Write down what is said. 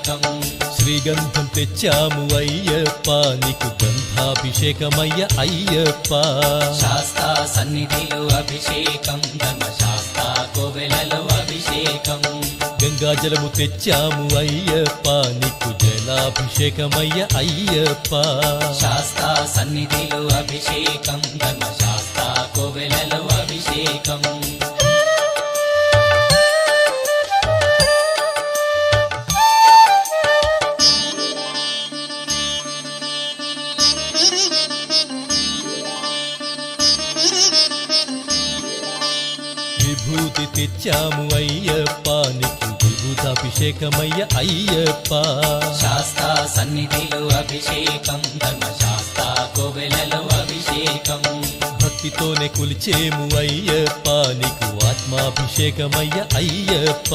అభిషేకం శ్రీగంధం తెచ్చాము అయ్యప్ప నీకు గంధాభిషేకమయ్య అయ్యప్ప శాస్తా సన్నిధిలో అభిషేకం ధర్మశాస్త్ర కోవెలలో అభిషేకం గంగాజలము తెచ్చాము అయ్యప్ప నీకు జలాభిషేకమయ్య అయ్యప్ప శాస్తా సన్నిధిలో అభిషేకం ధర్మశాస్త్ర కోవెలలో అభిషేకం విభూతి తెచ్చాము అయ్యప్ప నీకు విభూతాభిషేకమయ్య అయ్యప్ప శాస్తా సన్నిధిలో అభిషేకం ధర్మశాస్త్ర కోవెలలో అభిషేకం భక్తితోనే కొలిచేము అయ్యప్ప నీకు ఆత్మాభిషేకమయ్య అయ్యప్ప